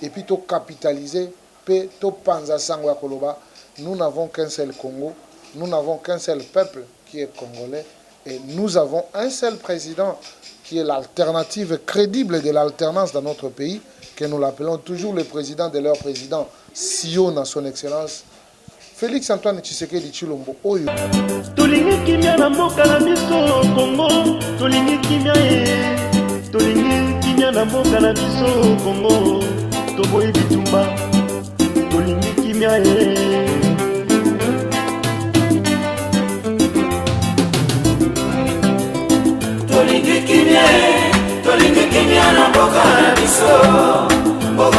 et puis to capitaliser, to panza sangwa koloba. Nous n'avons qu'un seul Congo, nous n'avons qu'un seul peuple qui est congolais, et nous avons un seul président qui est l'alternative crédible de l'alternance dans notre pays, que nous l'appelons toujours le président de leur président, Sion à son excellence, Félix Antoine Tshisekedi Tshilombo. Oyo. Tolingi kimia na mboka na biso Congo, tolingi kimia tolingi kimia na mboka na biso Congo, toboyi bitumba, tolingi kimia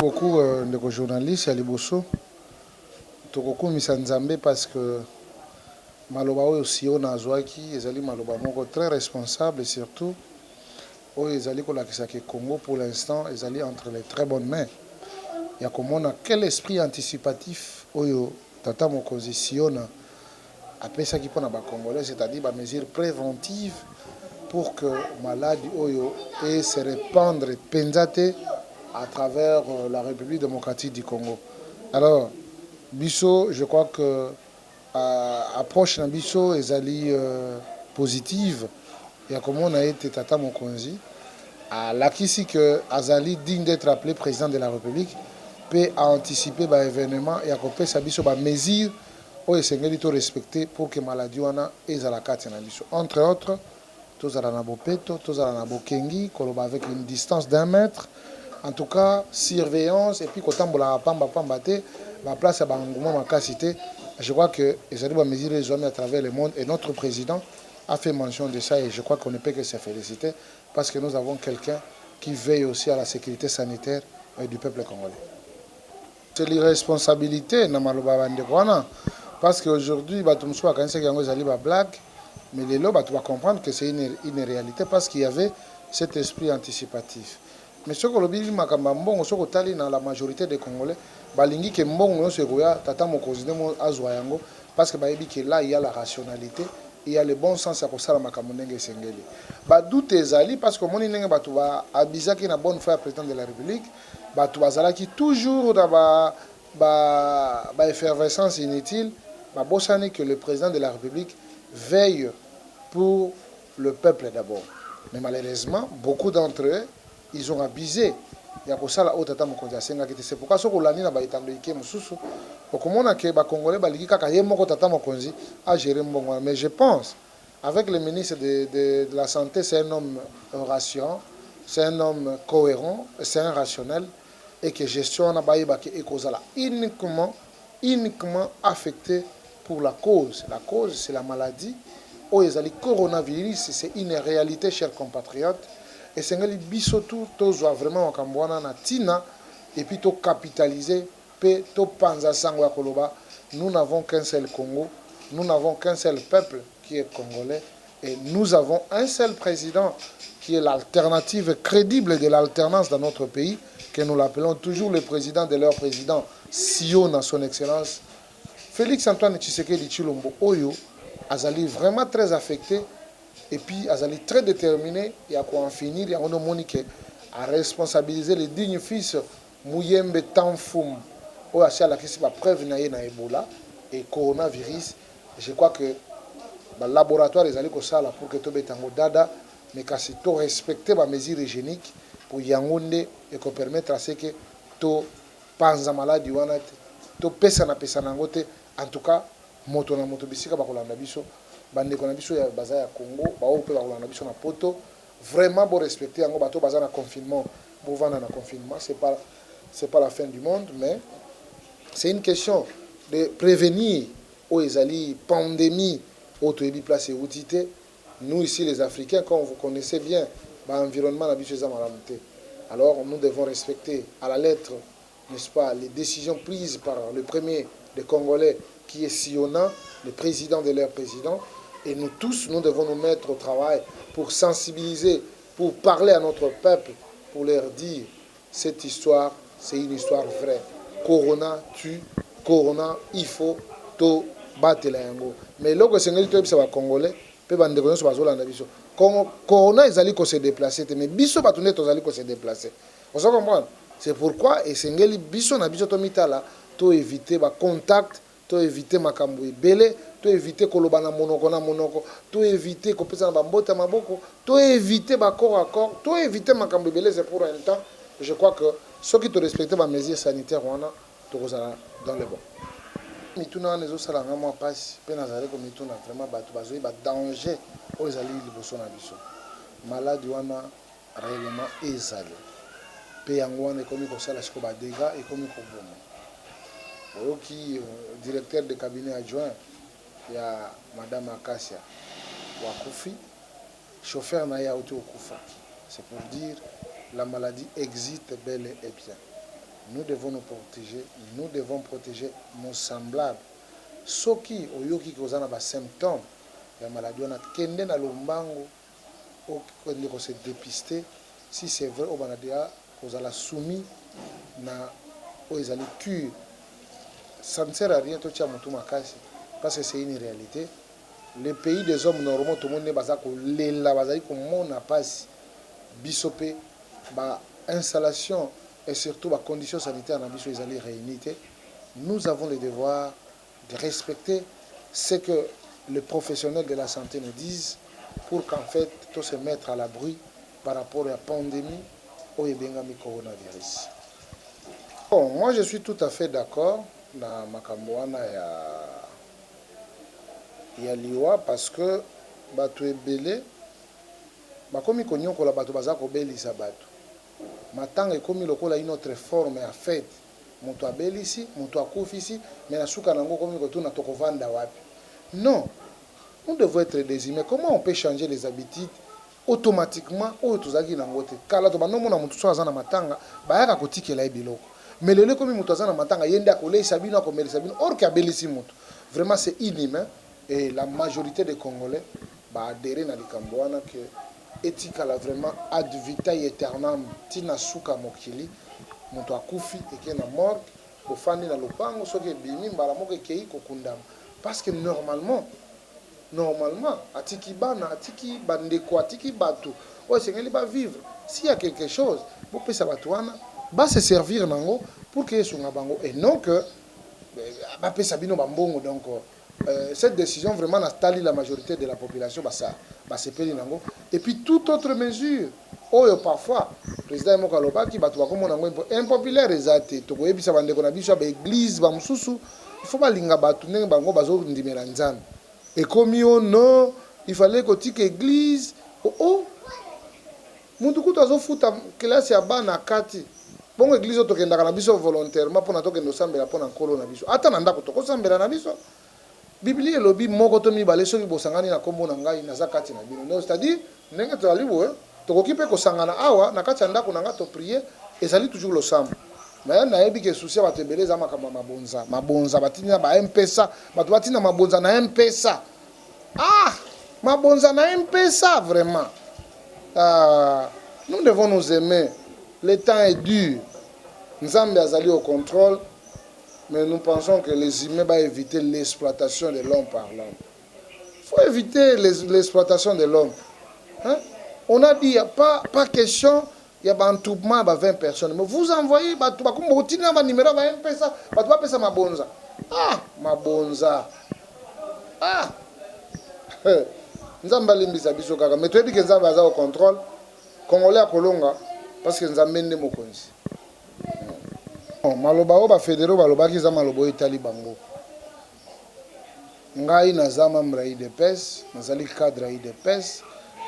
Beaucoup de journalistes à Liboso, Tokoko Misanzambe parce que Maloba aussi on a Zouaki, Ezali Maloba moko très responsable et surtout Ezali Kolakisake Congo pour l'instant, Ezali entre les très bonnes mains. Il y a comme on a quel esprit anticipatif Oyo Tata Mokozi Siona après ça qui prend à Congolais, c'est-à-dire des mesures préventives pour que maladie Oyo et se répandre penzate à travers la République démocratique du Congo. Alors, Bisso, je crois que approche de Bisso est positive. Il y a comme on a été Tata Mokonzi. Là, ici que Azali digne d'être appelé président de la République, peut anticiper l'événement et accompagner sa Bisso mesure où il s'est respecté pour que maladie ait la carte. Entre autres, tous à la Nabopeto, tous à la Nabokengi, avec une distance d'1 mètre. En tout cas, surveillance, et puis quand on a la place à Bangouma, ma cité, je crois que les mesures à travers le monde et notre président a fait mention de ça et je crois qu'on ne peut que se féliciter parce que nous avons quelqu'un qui veille aussi à la sécurité sanitaire du peuple congolais. C'est l'irresponsabilité, parce qu'aujourd'hui, blague, mais les lots, tu vas comprendre que c'est une réalité parce qu'il y avait cet esprit anticipatif. Mais ce que le dans la majorité des Congolais, balingi ke mbongo se goya tata mokozi azwayango parce que là il y a la rationalité, il y a le bon sens à kosala makambo ndenge sengeli. Ba doute ezali parce que moni ndenge batu ba abizaki na bonne foi président de la République, batu bazalaki toujours dans ba effervescence inutile, ba bosani que le président de la République veille pour le peuple d'abord. Mais malheureusement, beaucoup d'entre eux ils ont abusé. C'est pourquoi ce qu'on a dit dans les Mususu, on a que les Congolais a géré. Mais je pense, avec le ministre de la Santé, c'est un homme ratio, c'est un homme cohérent, c'est un rationnel, et que gestion n'a uniquement affecté pour la cause. La cause, c'est la maladie. Le coronavirus, c'est une réalité, chers compatriotes. Et c'est que bisotou tozo vraiment wakambwana na tina et puis to capitaliser to panza sangwa koloba. Nous n'avons qu'un seul Congo, nous n'avons qu'un seul peuple qui est congolais et nous avons un seul président qui est l'alternative crédible de l'alternance dans notre pays, que nous l'appelons toujours le président de leur président, Sion à son excellence, Félix Antoine Tshisekedi Tshilombo. Oyo azali vraiment très affecté. Et puis, Azali très déterminé, il y a quoi en finir, il y a un homme qui a responsabilisé les dignes fils Mouyembe Tanfoum, où il y a la preuve na Ebola et coronavirus. Je crois que le laboratoire est allé pour que tout le monde dada, mais qu'à se respecter les mesures hygiéniques pour Yangonde et qu'on permette à ce que tout panza maladie, tout pesa na nangote, en tout cas, moto na moto bisika ba kolanda biso. Bande konabiso ya baza ya Congo, ba ope ba kolanda biso na poto, vraiment bon respecter yango bato baza na confinement, bo vana na confinement, c'est pas la fin du monde, mais c'est une question de prévenir aux ezali pandémie auto ebi place outité. Nous ici les Africains, quand vous connaissez bien l'environnement na biso za malamuté. Alors nous devons respecter à la lettre, n'est-ce pas, les décisions prises par le premier des Congolais qui est Siona, le président de leur président. Et nous tous, nous devons nous mettre au travail pour sensibiliser, pour parler à notre peuple, pour leur dire cette histoire, c'est une histoire vraie. Corona tue, Corona, il faut tout battre la yango. Mais là, c'est un Congolais, Corona, ils allaient se déplacer, mais biso batunet, ils allaient se déplacer. Vous comprenez? C'est pourquoi esengeli biso na biso tomitala to éviter ba contact, to éviter makambo ebele, to éviter koloba na monoko, to éviter kopesa na bambota maboko, to éviter ba corps à corps, to éviter makambo ebele. C'est pour un temps. Je crois que ceux qui te respectent les mesures sanitaires wana to kozala dans le bon. Mituna wana ezosala nga mwa pasi mpe nazali komituna vraiment bato bazoi badanger oyo ezali liboso na biso. Maladi wana réellement ezali mpe yango wana ekomi kosala siko badega ekomi koboma. Oyoki directeur de cabinet adjoint ya madame Akasia wakufi, chauffeur na ye auti okufa. C'est pour dire la maladie existe bel et bien. Nous devons nous protéger, nous devons protéger nos semblables. Ceux qui ont des symptômes de la maladie, on a kende na lombango, on a se dépister. Si c'est vrai, on a déjà soumis na aux cure. Ça ne sert à rien tout ça parce que c'est une réalité. Le pays des hommes normaux, tout le monde est basé comme on a pas bisopé, installation et surtout les conditions sanitaires dans les réunités. Nous avons le devoir de respecter ce que les professionnels de la santé nous disent pour qu'en fait tout se mettre à l'abri par rapport à la pandémie ou au coronavirus. Bon, moi je suis tout à fait d'accord dans Makamboana et à Liwa parce que bato ebele bakomi konyokola bato baza kobelisa bato. Matanga ekomi lokola une autre forme à fait. Moto abelisi, moto akufisi, mais na suka nango komi kotuna tokovanda wapi. Non. Nous devons être désignés. Comment on peut changer les habitudes automatiquement au tozaki nango te. Kala to banomo na moto so azana matanga, bayaka kotikela ebiloko. Mais le comme moto azana matanga yenda kolesa bino akomelisa bino or que abelisi moto. Vraiment c'est inhumain et la majorité des Congolais ba adhérer na likambo wana que etikala vraiment ad vitam aeternam tina suka mokili moto akufi eke na morgue kofandi na lopango soki ebimi mbala moko ekei kokundama parce que normalement atiki bana atiki bandeko atiki bato oyo esengeli bavivre s'il y a quelque chose bopesa bato wana base servir nango pour que esunga bango et non que bapesa bino bambongo. Donc cette décision vraiment n'a tali la majorité de la population basepeli nango. Et puis toute autre mesure oyo parfois président moko alobaki bato bakomona nango impopulaire ezate tokoyebisa bandeko na biso ba église ba mususu il faut balinga bato ndenge bango bazondimela nzambe ekomi o non il fallait kotika église mutu kutu azofuta kelasi ya bana kati bongo église oyo tokendaka na biso volontairement mpona tokende osambela mpona nkolo na biso ata na ndako tokosambela na biso. Biblia elobi moko to mibale soki bosangani na kombo na ngai naza kati na bino. C'est-à-dire ndenge tozali boye tokoki mpe kosangana awa na kati ya ndako na nga to prier ezali toujours losambo. Mais nayebi ke souci ya bato ebele eza makambo ya mabonza batina ba mpesa bato batina mabonza na mpesa mabonza na mpesa vraiment. Nous devons nous aimer. Le temps est dur. Nzambe azali au contrôle. Mais nous pensons que les humains vont éviter l'exploitation de l'homme par l'homme. Il faut éviter l'exploitation de l'homme. Hein? On a dit, il n'y a pas question, il y a un troupement à 20 personnes. Mais vous envoyez, numéro mabonza. Mabonza. Nzamba limbisa biso kaka. Mais tu as dit que Nzamba a au contrôle. Congolais à Kolonga, parce que Nzamba n'est pas mokonzi. Maloba oba fédéraux balobaki za malobo itali bango. Ngai naza membre ya IDPS, nazali cadre ya IDPS,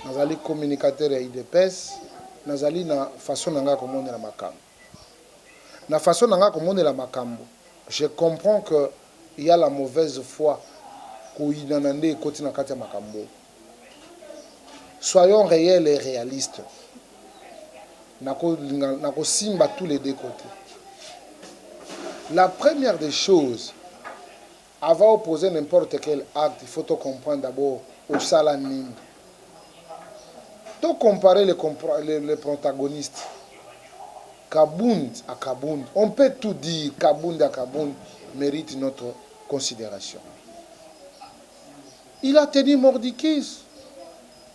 nazali communicateur ya IDPS, nazali na façon nanga komonela makambo. Na façon nanga komonela makambo, je comprends que il y a la mauvaise foi koina nande ekoti na kati ya makambo. Soyons réels et réalistes. Nako simba tous les deux côtés. La première des choses, avant de poser n'importe quel acte, il faut comprendre d'abord au salaning. To comparer les protagonistes. Kabound à Kabound. On peut tout dire, Kabound à Kabound mérite notre considération. Il a tenu mordicus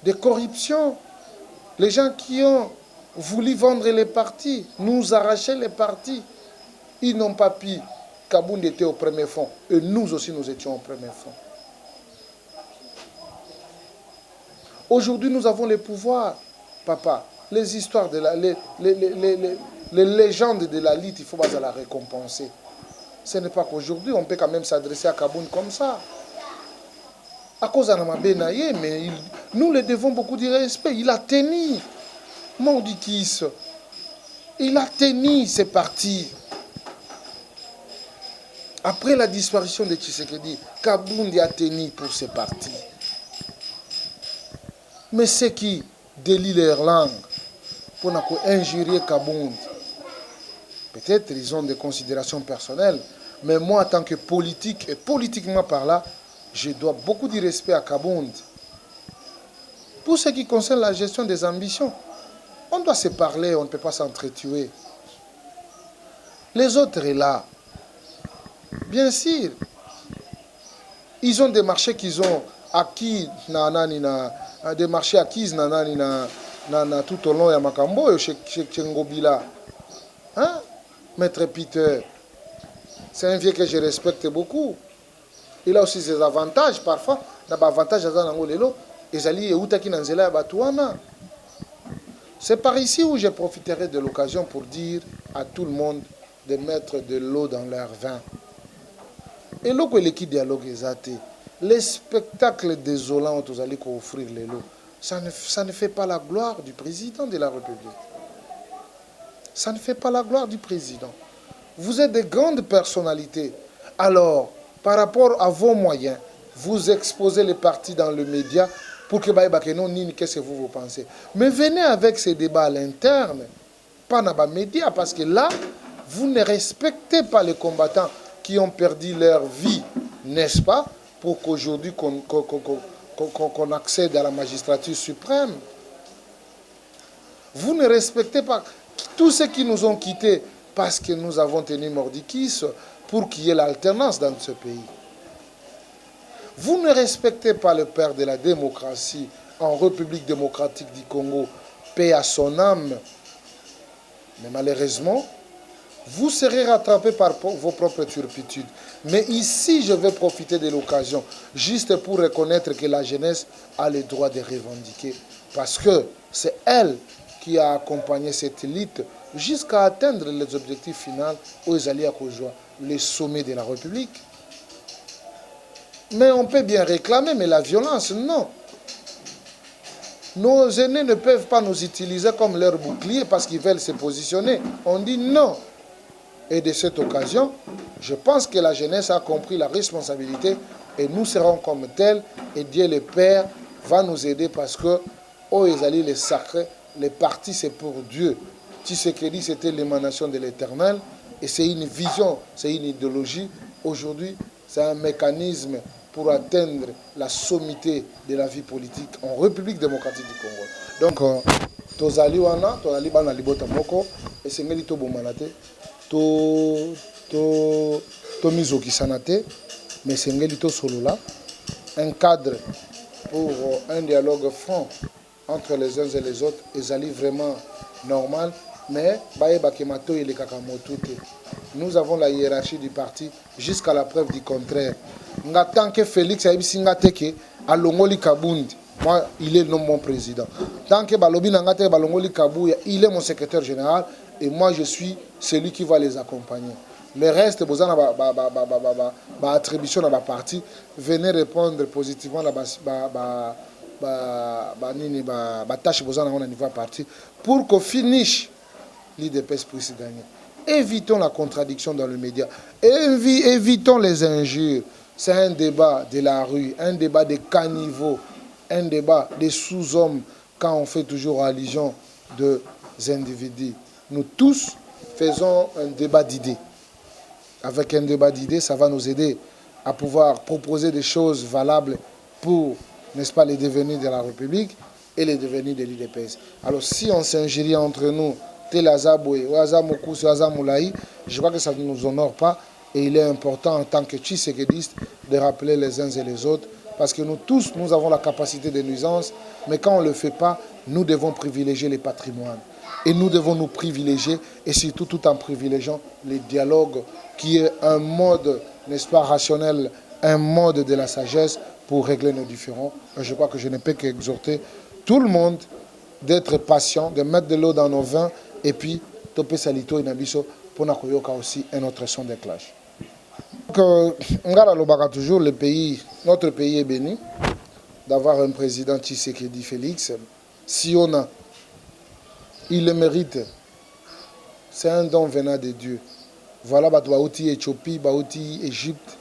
de corruption. Les gens qui ont voulu vendre les partis, nous arracher les partis. Ils n'ont pas pu. Kabound était au premier fond. Et nous aussi, nous étions au premier fond. Aujourd'hui, nous avons les pouvoirs, papa. Les histoires, les légendes de la lutte, il faut pas la récompenser. Ce n'est pas qu'aujourd'hui, on peut quand même s'adresser à Kabound comme ça. À cause de Benaye, mais nous le devons beaucoup de respect. Il a tenu. Maudikis. Il a tenu ses partis. Après la disparition de Tshisekedi, Kabound a tenu pour ses partis. Mais ceux qui délient leur langue pour injurier Kabound, peut-être ils ont des considérations personnelles, mais moi en tant que politique, et politiquement par là, je dois beaucoup de respect à Kabound. Pour ce qui concerne la gestion des ambitions, on doit se parler, on ne peut pas s'entretuer. Les autres sont là. Bien sûr, ils ont des marchés qu'ils ont acquis, des marchés acquis tout au long de Makambo, chez Ngobila. Hein? Maître Peter, c'est un vieux que je respecte beaucoup. Il a aussi ses avantages parfois. Il y a des avantages dans le c'est par ici où je profiterai de l'occasion pour dire à tout le monde de mettre de l'eau dans leur vin. Et là, l'équipe dialogue est les spectacles désolants que vous allez offrir les lots, ça ne fait pas la gloire du président de la République. Ça ne fait pas la gloire du président. Vous êtes de grandes personnalités. Alors, par rapport à vos moyens, vous exposez les partis dans le média pour que qu'est-ce que vous pensez. Mais venez avec ces débats à l'interne, pas dans les médias, parce que là, vous ne respectez pas les combattants qui ont perdu leur vie, n'est-ce pas, pour qu'aujourd'hui qu'on accède à la magistrature suprême. Vous ne respectez pas tous ceux qui nous ont quittés parce que nous avons tenu mordicus pour qu'il y ait l'alternance dans ce pays. Vous ne respectez pas le père de la démocratie en République démocratique du Congo, paix à son âme. Mais malheureusement, vous serez rattrapés par vos propres turpitudes. Mais ici, je vais profiter de l'occasion, juste pour reconnaître que la jeunesse a le droit de revendiquer. Parce que c'est elle qui a accompagné cette élite jusqu'à atteindre les objectifs finaux aux alliés à Kojoa, les sommets de la République. Mais on peut bien réclamer, mais la violence, non. Nos aînés ne peuvent pas nous utiliser comme leur bouclier parce qu'ils veulent se positionner. On dit non. Et de cette occasion, je pense que la jeunesse a compris la responsabilité et nous serons comme tels. Et Dieu le Père va nous aider parce que, oh, ils allaient les sacrés, les partis c'est pour Dieu. Tshisekedi c'était l'émanation de l'Éternel et c'est une vision, c'est une idéologie. Aujourd'hui, c'est un mécanisme pour atteindre la sommité de la vie politique en République démocratique du Congo. Donc, tozali wana, tozali bana libota moko, et c'est ngeli to bomanate, to mizoki sanate, mais c'est ngeli to solola, un cadre pour un dialogue franc entre les uns et les autres, ezali vraiment normal, mais nous avons la hiérarchie du parti jusqu'à la preuve du contraire. Tant que Félix Aïbissingateke a Longoli Kabundi, moi, il est non mon président. Tant que Balobi Nangate Balongoli Kabouya, il est mon secrétaire général et moi je suis celui qui va les accompagner. Le reste, besoin attribution à ma parti, venez répondre positivement à la tâche besoin à niveau parti pour qu'on finisse l'IDPS puisse gagner. Évitons la contradiction dans le média. Évitons les injures. C'est un débat de la rue, un débat des caniveaux, un débat des sous-hommes quand on fait toujours allusion des individus. Nous tous faisons un débat d'idées. Avec un débat d'idées, ça va nous aider à pouvoir proposer des choses valables pour, n'est-ce pas, les devenirs de la République et les devenirs de l'IDPS. Alors si on s'injurie entre nous, je crois que ça ne nous honore pas et il est important en tant que Tshisekidiste de rappeler les uns et les autres parce que nous tous, nous avons la capacité de nuisance, mais quand on ne le fait pas, nous devons privilégier les patrimoines. Et nous devons nous privilégier, et surtout tout en privilégiant les dialogues, qui est un mode, n'est-ce pas, rationnel, un mode de la sagesse pour régler nos différends. Et je crois que je ne peux qu'exhorter tout le monde d'être patient, de mettre de l'eau dans nos vins, et puis, toper salito et nabiso, pour n'akoyoka aussi un autre son de cloche. Donc, toujours, notre pays est béni d'avoir un président Tshisekedi Félix. Si on a, il le mérite. C'est un don venant de Dieu. Voilà, Baouti Éthiopie, Baouti Égypte,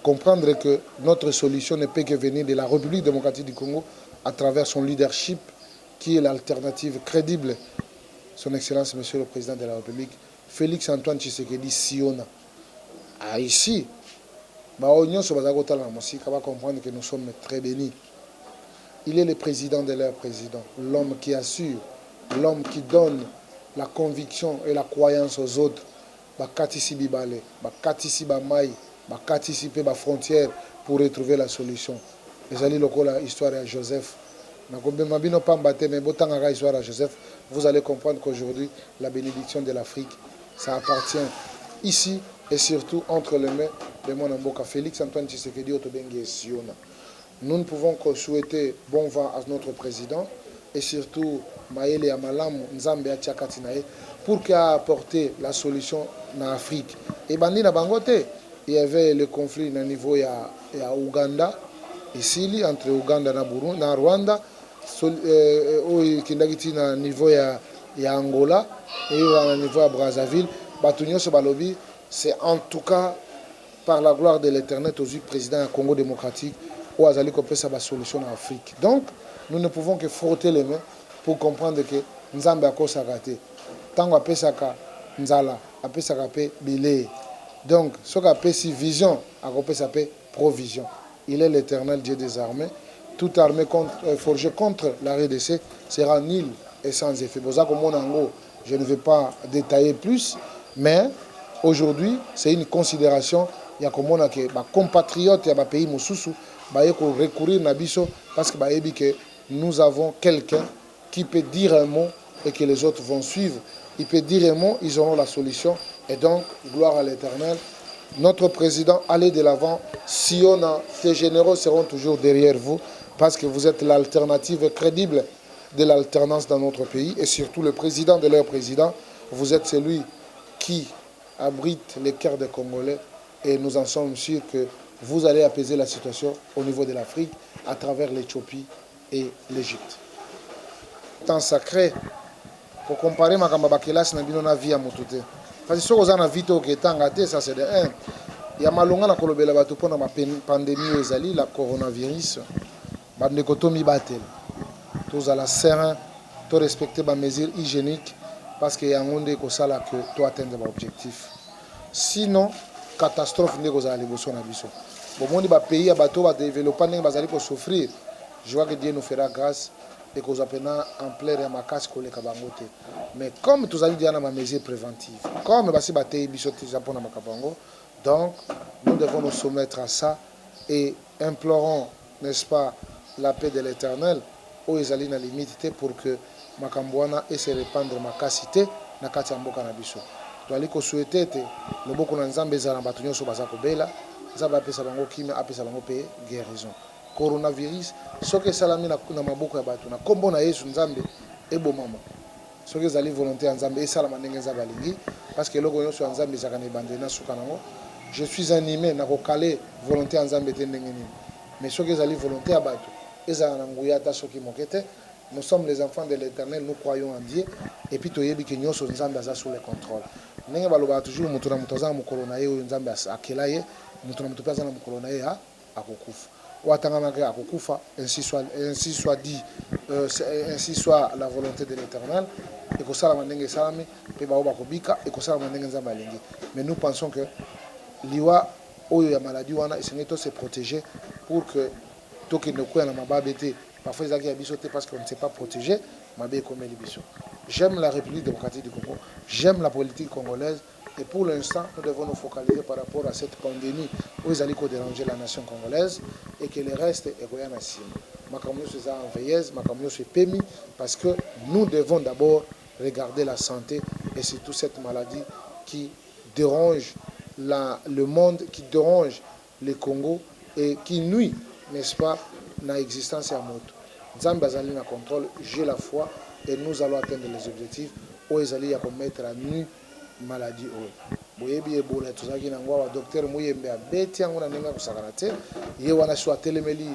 comprendre que notre solution ne peut que venir de la République démocratique du Congo à travers son leadership, qui est l'alternative crédible. Son Excellence, Monsieur le Président de la République, Félix Antoine Tshisekedi Siona. Ici, va comprendre que nous sommes très bénis. Il est le président de leur président, l'homme qui assure, l'homme qui donne la conviction et la croyance aux autres. Bakatisi Bibale, Bakatisi Bamai, Bakatisi Pe frontière pour retrouver la solution. Et j'allais la histoire à Joseph. Vous allez comprendre qu'aujourd'hui, la bénédiction de l'Afrique, ça appartient ici et surtout entre les mains de mon amboka Félix Antoine Tshisekedi Otobengi et Siona. Nous ne pouvons que souhaiter bon vent à notre président et surtout Maëlle Amalam Nzambe Atchakatinae pour qu'il ait apporté la solution en Afrique. Et Bandi na Bangote, il y avait le conflit au niveau de Ouganda, ici, entre Ouganda et Rwanda, au niveau de Angola et au niveau de Brazzaville. C'est en tout cas par la gloire de l'Éternel aux yeux président du Congo démocratique où Azali Kopé sa solution en Afrique. Donc, nous ne pouvons que frotter les mains pour comprendre que Nzambe a kosakate. Tango apesaka Nzala, apesaka pe Bilé. Donc, ce qu'a fait si vision, a Kopé sa provision. Il est l'Éternel Dieu des armées. Toute armée forgée contre la RDC sera nulle et sans effet. Je ne vais pas détailler plus, mais aujourd'hui, c'est une considération. Il y a comme on que les compatriotes et les pays Moussousou recourir à Bisso parce que nous avons quelqu'un qui peut dire un mot et que les autres vont suivre. Il peut dire un mot, ils auront la solution. Et donc, gloire à l'Éternel. Notre président, allez de l'avant. Siona, ces généraux seront toujours derrière vous parce que vous êtes l'alternative crédible de l'alternance dans notre pays. Et surtout, le président de leur président, vous êtes celui qui abrite les cœurs des Congolais. Et nous en sommes sûrs que vous allez apaiser la situation au niveau de l'Afrique à travers l'Éthiopie et l'Égypte. Temps sacré, pour comparer ma Bakelas na bino na vie à Motote. Parce que si vous avez une vie qui est engagée, ça c'est de 1. Il y a malonga na kolobela bato pendant la pandémie ezali la coronavirus. Bande kotomi batel. Tous à la serein, tous respecter les mesures hygiéniques parce qu'il y a un monde qui sala que tu atteindre l'objectif. Sinon, catastrophe n'est pas allée sur la biso. Bon, on dit que pays à bateau va développer, n'est pas allé pour souffrir. Je vois que Dieu nous fera grâce et que nous appelons en plein et ma casse collée kabangote. Mais comme tous allons dire dans ma mesure préventive, comme basi bataille biso Japon na makabango, donc nous devons nous soumettre à ça et implorons, n'est-ce pas, la paix de l'Éternel où ils allaient na limite pour que makambwana et se répandre ma cassité na kati ya mboka na biso. Toali ko souhaiter te loboko na nzambe za bato nyonso baza kobela nzambe apesa bango kimia apesa bango pe guérison. Coronavirus soki esalami na maboko ya bato na kombo na Yesu nzambe ebomama soki ezali volonté ya nzambe esalama ndenge nzambe alingi parce que eloko nyonso ya nzambe ezaka na ebandeli na suka nango. Je suis animé na kokale volonté ya nzambe te ndenge nini mais soki ezali volonté ya bato ezala na nguya ata soki moke te. Nous sommes les enfants de l'Éternel, nous croyons en Dieu et puis toyebi que nyonso nzambe aza sous le contrôle. Ndenge baloba toujours mutu na mutu aza na mokolo na ye oyo nzambe akela ye mutu na mutu pe aza na mokolo na ye akokufa. Ouatangamaka akokufa, ainsi soit dit, ainsi soit la volonté de l'Éternel et que ça la mandenge salami pe baoba kobika et que ça la mandenge nzambe alingi. Mais nous pensons que liwa oyo ya maladie wana esengeto se protéger pour que toki ne koya na mababete. Parfois, ils ont parce qu'on ne s'est pas protégé. J'aime la République démocratique du Congo. J'aime la politique congolaise. Et pour l'instant, nous devons nous focaliser par rapport à cette pandémie où ils allaient déranger la nation congolaise et que le reste est rien à signer. Makamio c'est en veilleuse, Makamio c'est pémi parce que nous devons d'abord regarder la santé et surtout cette maladie qui dérange le monde, qui dérange le Congo et qui nuit, n'est-ce pas, dans l'existence à moto. Nzambe azali na contrôle, j'ai la foi et nous allons atteindre les objectifs. Oezali ya commettre à nu maladie o. Boyebi ebola tozaki na ngwa wa docteur Muyembe abeti yango na nenga kusakana te. Ye wana so atelemeli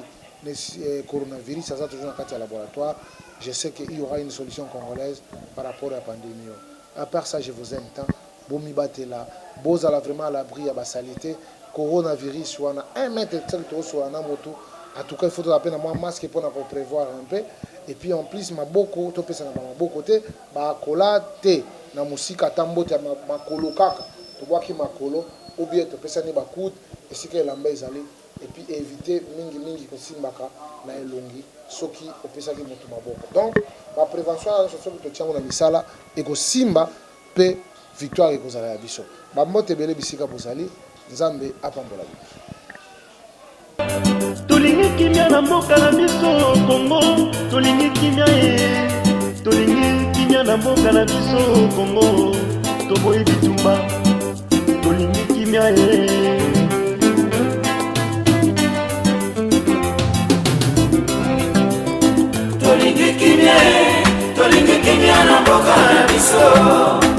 coronavirus ça toujours na kati ya laboratoire. Je sais qu'il y aura une solution congolaise par rapport à la pandémie. À part ça, je vous aime tant. Bomi batela, bozala vraiment à l'abri à la saleté. Coronavirus, wana 1 mètre de sur un moto. En tout cas, il faut la peine à moi masque pour prévoir un peu. Et puis en plus, ma boko, to pesa na ma boko te, ba kola te na musika tambo te ma kolo kaka. To bois ki ma kolo, ou bien to pesa ni ba coude, et si que lamba ezali. Et puis éviter mingi kosimbaka na elongi soki opesa ki moto maboko. Donc la prévention à ce que tu as na misala et ko simba pe victoire ko zala ya biso. Ba mote bele bisika bozali nzambe apambola biso. Tolingi kimia na mboka na biso Congo, tolingi kimia tolingi kimia na mboka na biso Congo, toboyi bitumba, tolingi kimia Tolingi kimia na mboka na biso